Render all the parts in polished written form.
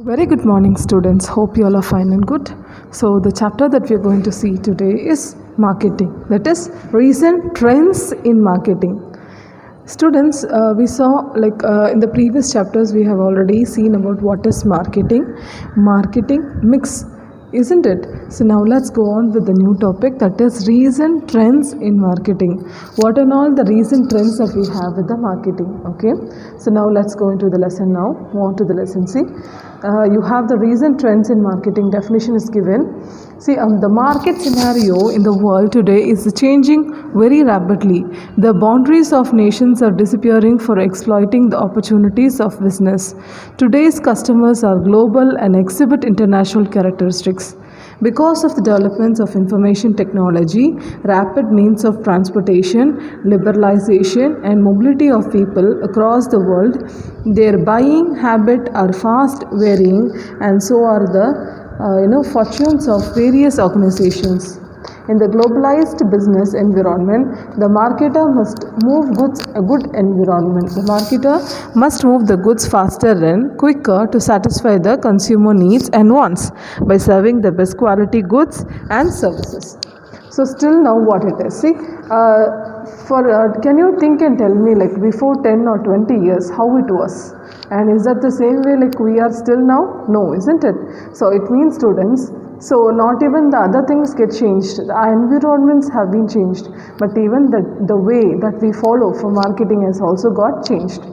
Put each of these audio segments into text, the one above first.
Very good morning, students. Hope you all are fine and good. So, the chapter that we are going to see today is marketing, that is, recent trends in marketing. Students, we saw in the previous chapters, we have already seen about what is marketing mix, isn't it? So now let's go on with the new topic, that is recent trends in marketing. What are all the recent trends that we have with the marketing? Okay, so now let's go into the lesson now. Move on to the lesson. See, you have the recent trends in marketing. Definition is given. See, the market scenario in the world today is changing very rapidly. The boundaries of nations are disappearing for exploiting the opportunities of business. Today's customers are global and exhibit international characteristics. Because of the developments of information technology, rapid means of transportation, liberalization, and mobility of people across the world, their buying habit are fast varying, and so are the fortunes of various organizations. In the globalized business environment, the marketer must move the goods faster and quicker to satisfy the consumer needs and wants by serving the best quality goods and services. So still now what it is? See, can you think and tell me, like before 10 or 20 years, how it was? And is that the same way like we are still now? No, isn't it? So it means, students, so not even the other things get changed. Our environments have been changed, but even the way that we follow for marketing has also got changed.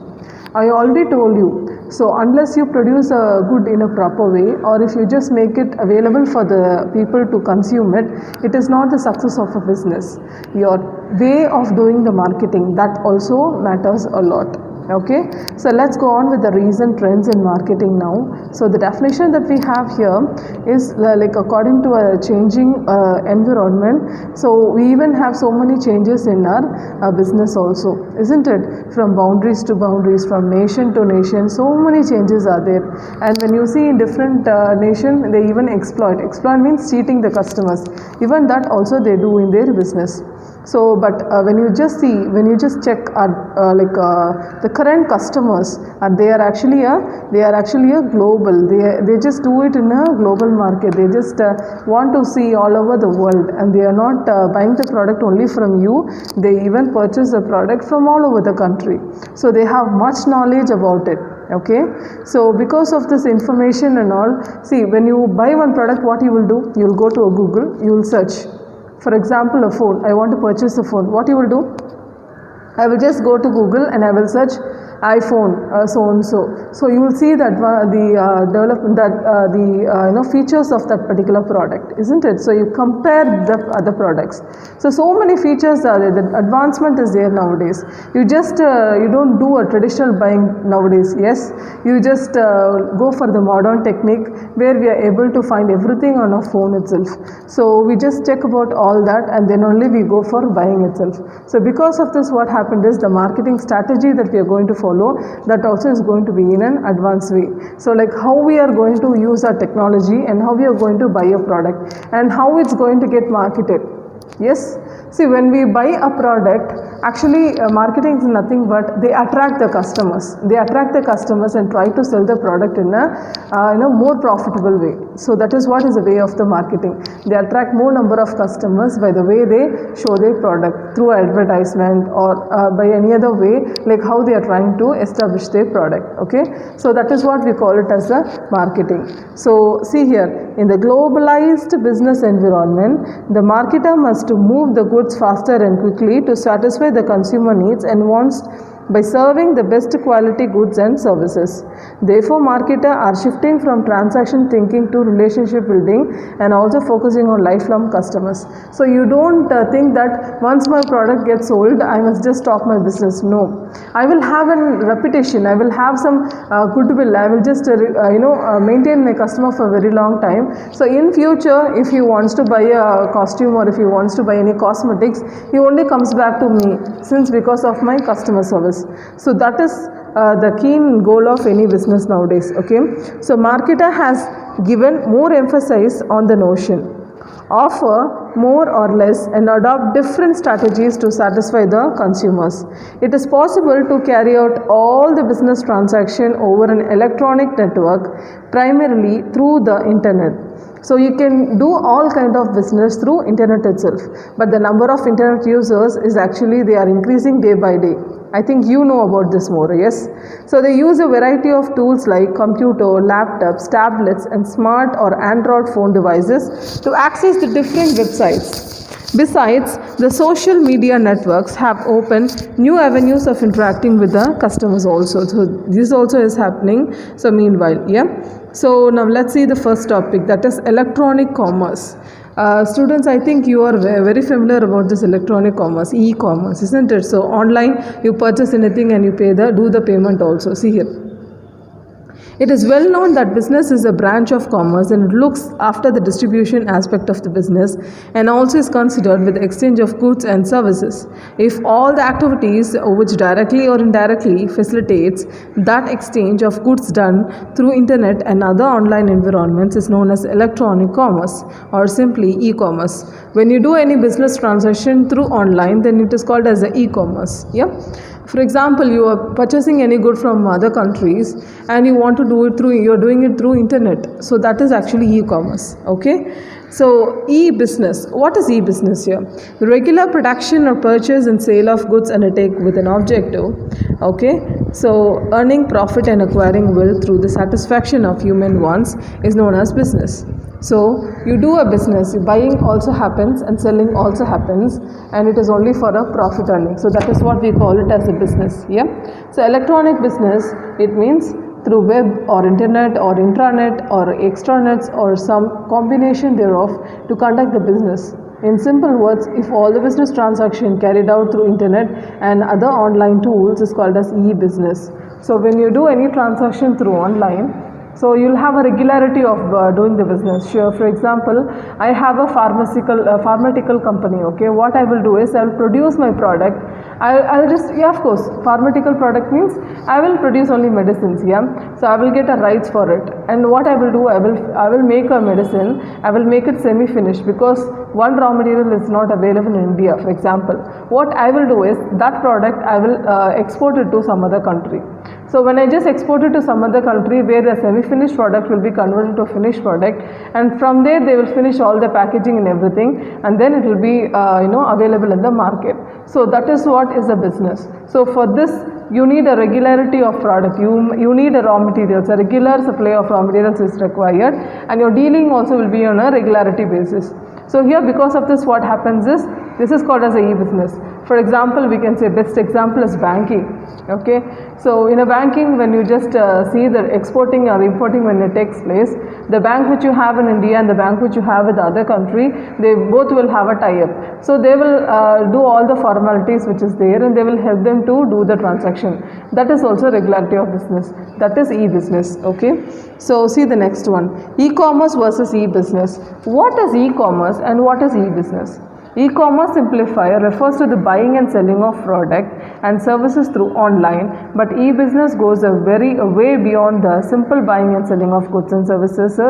I already told you, so unless you produce a good in a proper way, or if you just make it available for the people to consume it, it is not the success of a business. Your way of doing the marketing, that also matters a lot. Okay, so let's go on with the recent trends in marketing now. So the definition that we have here is like according to a changing environment. So we even have so many changes in our business also, isn't it? From boundaries to boundaries, from nation to nation, so many changes are there. And when you see in different nation, they even exploit. Exploit means cheating the customers. Even that also they do in their business. So, but when you just check the current customers, they are actually a global. They just do it in a global market. They just want to see all over the world, and they are not buying the product only from you. They even purchase the product from all over the country. So they have much knowledge about it. Okay, so because of this information and all, see, when you buy one product, what you will do? You will go to a Google. You will search. For example, a phone. I want to purchase a phone. What you will do? I will just go to Google and I will search iPhone so and so. So you will see that the features of that particular product, isn't it? So you compare the other products. So many features are there. The advancement is there nowadays. You just you don't do a traditional buying nowadays. Yes, you just go for the modern technique where we are able to find everything on our phone itself. So we just check about all that, and then only we go for buying itself. So because of this, what happened is the marketing strategy that we are going to follow, that also is going to be in an advanced way. So like how we are going to use our technology, and how we are going to buy a product, and how it's going to get marketed. Yes, see, when we buy a product, actually marketing is nothing but they attract the customers. They attract the customers and try to sell the product in a more profitable way. So that is what is the way of the marketing. They attract more number of customers by the way they show their product through advertisement, or by any other way, like how they are trying to establish their product. Okay, so that is what we call it as the marketing. So see here, in the globalized business environment, the marketer must move the goods faster and quickly to satisfy the consumer needs and wants by serving the best quality goods and services. Therefore, marketers are shifting from transaction thinking to relationship building, and also focusing on lifelong customers. So you don't think that once my product gets sold, I must just stop my business. No, I will have a reputation. I will have some goodwill. I will just maintain my customer for a very long time. So in future, if he wants to buy a costume, or if he wants to buy any cosmetics, he only comes back to me, since because of my customer service. So that is the keen goal of any business nowadays. Okay, so marketer has given more emphasis on the notion of more or less and adopt different strategies to satisfy the consumers. It is possible to carry out all the business transaction over an electronic network, primarily through the internet. So you can do all kind of business through internet itself, but the number of internet users is actually they are increasing day by day. I think you know about this more, yes? So they use a variety of tools like computer, laptops, tablets and smart or Android phone devices to access the different websites. Besides, the social media networks have opened new avenues of interacting with the customers also. So this also is happening. So meanwhile, yeah. So now let's see the first topic, that is electronic commerce. Students, I think you are very familiar about this electronic commerce, e-commerce, isn't it? So online, you purchase anything and you do the payment also. See here. It is well known that business is a branch of commerce and it looks after the distribution aspect of the business and also is considered with the exchange of goods and services. If all the activities which directly or indirectly facilitates that exchange of goods done through internet and other online environments is known as electronic commerce or simply e-commerce. When you do any business transaction through online, then it is called as the e-commerce. Yeah. For example, you are purchasing any good from other countries and you want to do it through, you're doing it through internet. So that is actually e-commerce. Okay. So e-business, what is e-business here? The regular production or purchase and sale of goods undertaken with an objective. Okay. So earning profit and acquiring wealth through the satisfaction of human wants is known as business. So you do a business, buying also happens and selling also happens, and it is only for a profit earning. So that is what we call it as a business. Yeah. So electronic business, it means through web or internet or intranet or extranets or some combination thereof to conduct the business. In simple words, if all the business transaction carried out through internet and other online tools is called as e-business. So when you do any transaction through online, so you'll have a regularity of doing the business. Sure, for example, I have a pharmaceutical company. Okay, what I will do is I will produce my product. I'll just, yeah, of course, pharmaceutical product means I will produce only medicines. Yeah, so I will get a rights for it. And what I will do, I will make a medicine. I will make it semi-finished because one raw material is not available in India. For example, what I will do is that product I will export it to some other country. So when I just export it to some other country where the semi-finished product will be converted to a finished product, and from there they will finish all the packaging and everything, and then it will be available in the market. So that is what is a business. So for this you need a regularity of product, you need a raw materials, a regular supply of raw materials is required, and your dealing also will be on a regularity basis. So here, because of this, what happens is, this is called as a e-business. For example, we can say best example is banking. Okay, so in a banking, when you just see the exporting or importing when it takes place, the bank which you have in India and the bank which you have with the other country, they both will have a tie-up. So they will do all the formalities which is there, and they will help them to do the transaction. That is also regularity of business. That is e-business. Okay, so see the next one, e-commerce versus e-business. What is e-commerce and what is e-business? E-commerce simplifier refers to the buying and selling of product and services through online, but e-business goes way beyond the simple buying and selling of goods and services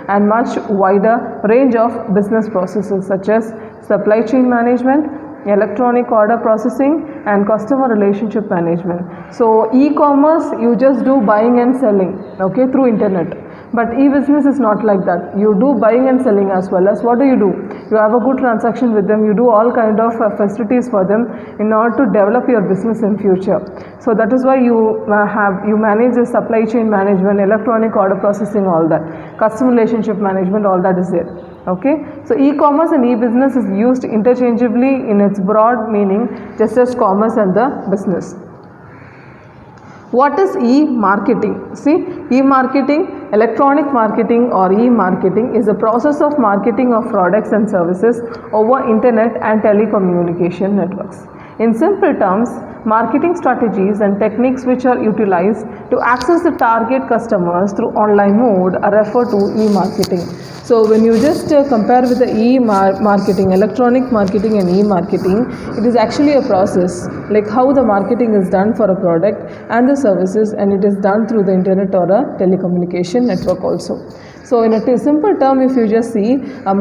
and much wider range of business processes such as supply chain management, electronic order processing and customer relationship management. So e-commerce, you just do buying and selling, okay, through internet. But e-business is not like that. You do buying and selling as well as what do? You have a good transaction with them. You do all kind of facilities for them in order to develop your business in future. So that is why you manage the supply chain management, electronic order processing, all that, customer relationship management, all that is there. Okay, so e-commerce and e-business is used interchangeably in its broad meaning, just as commerce and the business. What is e-marketing? See, e-marketing, electronic marketing or e-marketing is a process of marketing of products and services over internet and telecommunication networks. In simple terms, marketing strategies and techniques which are utilized to access the target customers through online mode are referred to e-marketing. So when you just compare with the e-marketing, electronic marketing and e-marketing, it is actually a process like how the marketing is done for a product and the services, and it is done through the internet or a telecommunication network also. So in a simple term, if you just see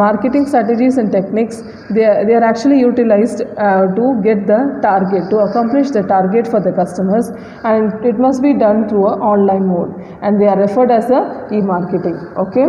marketing strategies and techniques, they are actually utilized to get the target, to accomplish the target for the customers, and it must be done through an online mode, and they are referred as a e-marketing. Okay,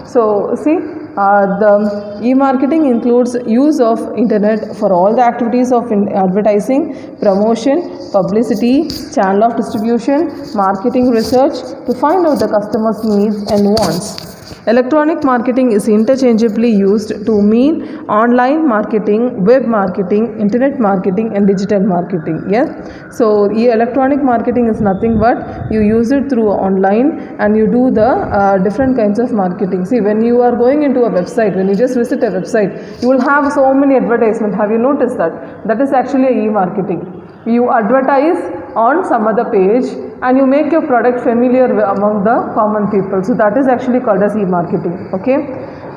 so see, the e-marketing includes use of internet for all the activities of advertising, promotion, publicity, channel of distribution, marketing research to find out the customer's needs and wants. Electronic marketing is interchangeably used to mean online marketing, web marketing, internet marketing and digital marketing. Yeah. So electronic marketing is nothing but you use it through online and you do the different kinds of marketing. See, when you are going into a website, when you just visit a website, you will have so many advertisements. Have you noticed that? That is actually a e-marketing. You advertise on some other page and you make your product familiar among the common people. So that is actually called as e-marketing. Okay.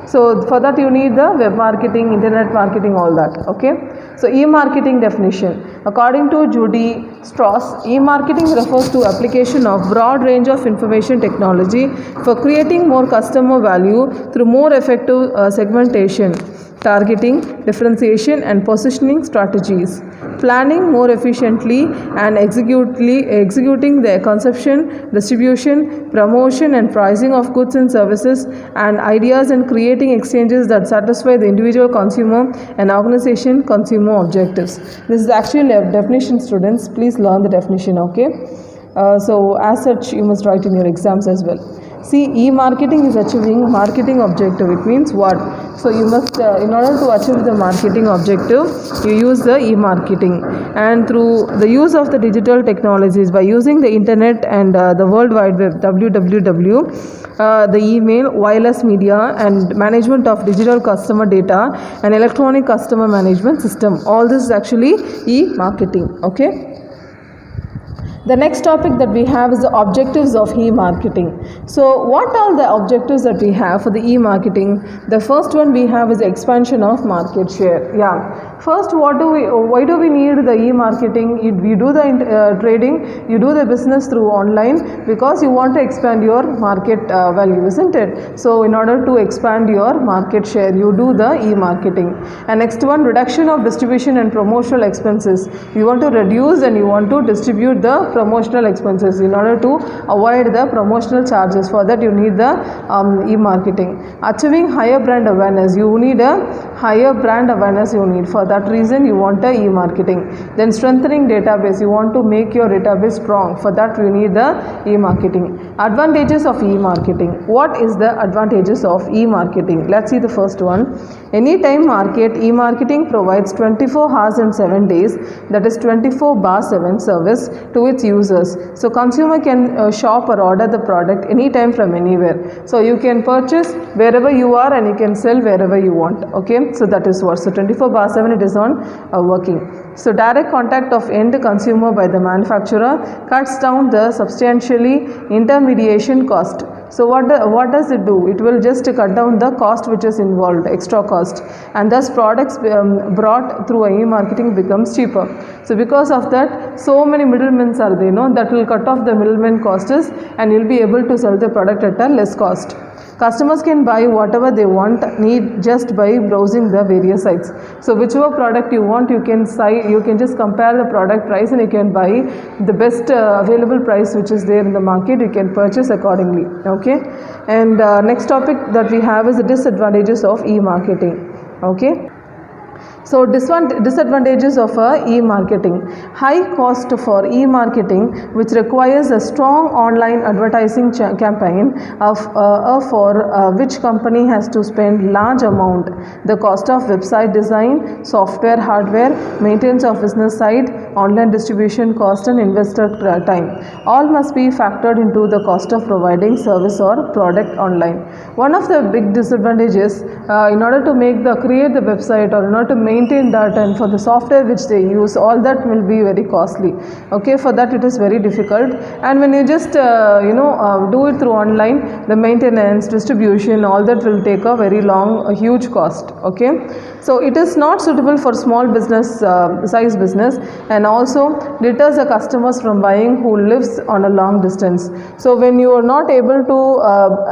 So for that you need the web marketing, internet marketing, all that. Okay. So e-marketing definition. According to Judy Strauss, e-marketing refers to application of broad range of information technology for creating more customer value through more effective segmentation, targeting, differentiation and positioning strategies, planning more efficiently and executing the conception, distribution, promotion and pricing of goods and services and ideas, and creating exchanges that satisfy the individual consumer and organization consumer objectives. This is actually a definition, students. Please learn the definition. Okay. So as such you must write in your exams as well. See, e-marketing is achieving marketing objective. It means what? So you must, in order to achieve the marketing objective, you use the e-marketing, and through the use of the digital technologies, by using the internet and the World Wide Web, www, the email, wireless media and management of digital customer data and electronic customer management system. All this is actually e-marketing. Okay. The next topic that we have is the objectives of e-marketing. So what are the objectives that we have for the e-marketing? The first one we have is the expansion of market share. Yeah. First, why do we need the e-marketing? You do the trading, you do the business through online because you want to expand your market value, isn't it? So in order to expand your market share, you do the e-marketing. And next one, reduction of distribution and promotional expenses. You want to reduce and you want to distribute the promotional expenses in order to avoid the promotional charges. For that you need the e-marketing. Achieving higher brand awareness. You need a higher brand awareness you need. For that reason you want a e-marketing. Then strengthening database. You want to make your database strong. For that you need the e-marketing. Advantages of e-marketing. What is the advantages of e-marketing? Let's see the first one. Anytime market, e-marketing provides 24 hours and 7 days, that is 24/7 service to its users. So consumer can shop or order the product anytime from anywhere. So you can purchase wherever you are and you can sell wherever you want. Okay, so that is what. So 24/7 it is on working. So direct contact of end consumer by the manufacturer cuts down the substantially intermediation cost. So what does it do? It will just cut down the cost which is involved, extra cost, and thus products brought through e-marketing becomes cheaper. So because of that, so many middlemen are there, that will cut off the middleman costs and you'll be able to sell the product at a less cost. Customers can buy whatever they need just by browsing the various sites. So whichever product you want, you can just compare the product price and you can buy the best available price which is there in the market. You can purchase accordingly. Okay. And next topic that we have is the disadvantages of e-marketing. Okay. So disadvantages of e-marketing. High cost for e-marketing, which requires a strong online advertising campaign for which company has to spend large amount. The cost of website design, software, hardware, maintenance of business site, online distribution cost and investor time. All must be factored into the cost of providing service or product online. One of the big disadvantages, in order to create the website or in order to maintain that, and for the software which they use, all that will be very costly. Okay, for that it is very difficult. And when you just do it through online, the maintenance, distribution, all that will take a very long, a huge cost. Okay, so it is not suitable for small business, size business, and also deters the customers from buying who lives on a long distance. So when you are not able to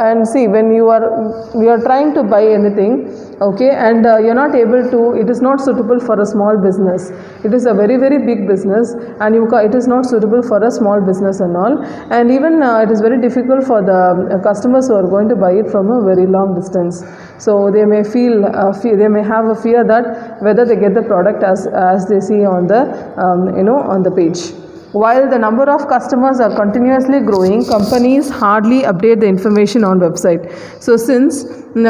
and see, when you are trying to buy anything, okay, and you're not able to, it is not suitable for a small business. It is a very very big business, and it is not suitable for a small business and all. And even it is very difficult for the customers who are going to buy it from a very long distance. So they may feel they may have a fear that whether they get the product as they see on the on the page. While the number of customers are continuously growing, companies hardly update the information on website. So since when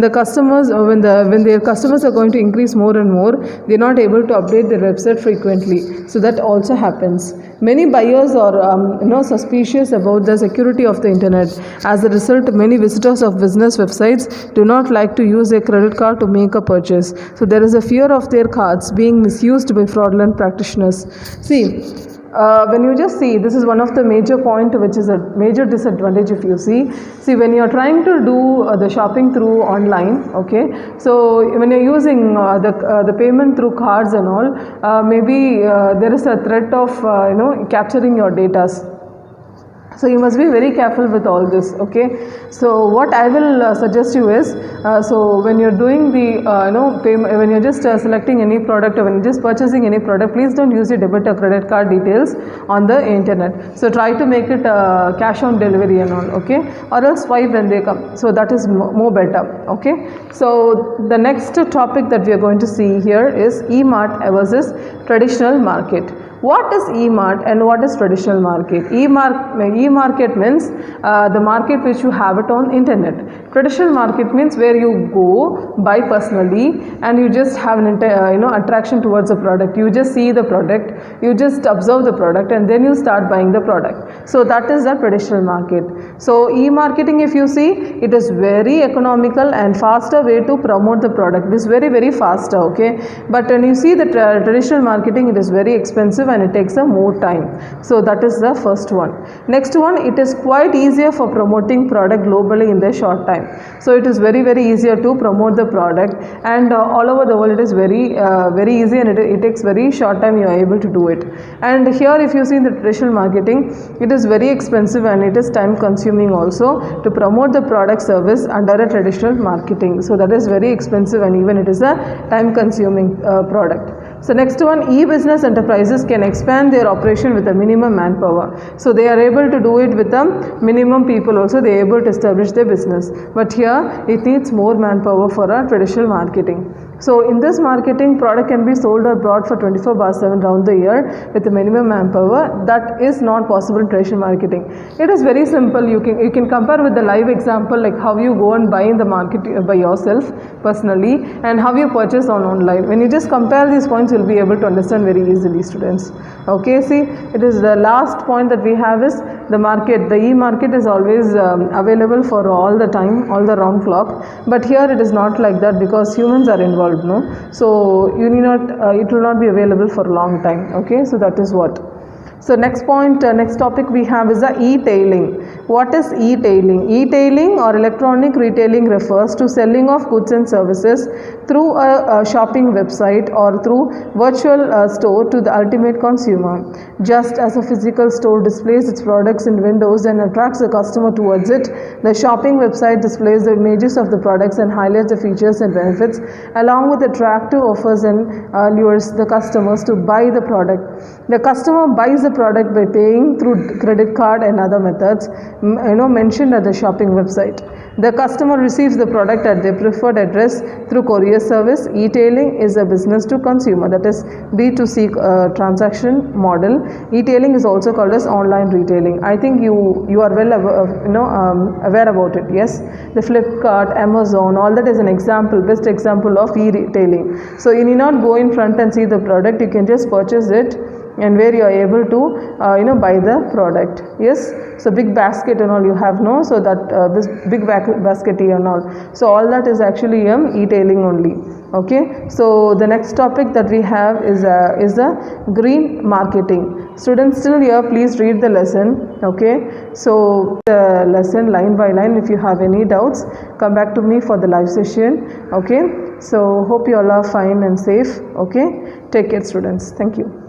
their customers are going to increase more and more, they are not able to update their website frequently. So that also happens. Many buyers are suspicious about the security of the internet. As a result, many visitors of business websites do not like to use their credit card to make a purchase. So there is a fear of their cards being misused by fraudulent practitioners. See, when you just see, this is one of the major point, which is a major disadvantage. If you see when you are trying to do the shopping through online, okay, so when you are using the payment through cards and all, maybe there is a threat of capturing your data. So you must be very careful with all this. Okay, so what I will suggest you is, so when you're doing the payment, when you're just selecting any product, or when you're just purchasing any product, please don't use your debit or credit card details on the internet. So try to make it cash on delivery and all. Okay, or else swipe when they come. So that is more better. Okay, so the next topic that we are going to see here is E-Mart versus traditional market. What is E-Mart and what is traditional market? E-market means the market which you have it on internet. Traditional market means where you go buy personally, and you just have an attraction towards the product. You just see the product, you just observe the product, and then you start buying the product. So that is the traditional market. So e-marketing, if you see, it is very economical and faster way to promote the product. It is very very faster. Okay, but when you see the traditional marketing, it is very expensive and it takes a more time. So that is the first one. Next one, it is quite easier for promoting product globally in the short time. So it is very very easier to promote the product, and all over the world it is very very easy, and it takes very short time you are able to do it. And here if you see the traditional marketing, it is very expensive and it is time consuming also to promote the product service under a traditional marketing. So that is very expensive, and even it is a time consuming product. So next one, e-business enterprises can expand their operation with a minimum manpower. So they are able to do it with a minimum people also, they are able to establish their business. But here it needs more manpower for a traditional marketing. So in this marketing, product can be sold or brought for 24/7 round the year with a minimum manpower. That is not possible in traditional marketing. It is very simple. You can compare with the live example, like how you go and buy in the market by yourself personally, and how you purchase on online. When you just compare these points, you'll be able to understand very easily, students. Okay, see, it is the last point that we have is the market. The e-market is always available for all the time, all the round clock. But here it is not like that, because humans are involved. No, so you need not. It will not be available for a long time. Okay, so that is what. So next point, next topic we have is the e-tailing. What is e-tailing? E-tailing or electronic retailing refers to selling of goods and services through a shopping website or through virtual store to the ultimate consumer. Just as a physical store displays its products in windows and attracts the customer towards it, the shopping website displays the images of the products and highlights the features and benefits along with attractive offers and lures the customers to buy the product. The customer buys the product by paying through credit card and other methods mentioned at the shopping website. The customer receives the product at their preferred address through courier service. E-tailing is a business to consumer, that is B2C transaction model. E-tailing is also called as online retailing. I think you are well aware about it. Yes, the Flipkart, Amazon, all that is an example, best example of e-retailing. So you need not go in front and see the product. You can just purchase it, and where you are able to buy the product. Yes, so big basket and all you have, no, so that this big basket and all, so all that is actually e-tailing only. Okay, so the next topic that we have is the green marketing. Students still here, please read the lesson. Okay, so the lesson line by line. If you have any doubts, come back to me for the live session. Okay, so hope you all are fine and safe. Okay, take care students. Thank you.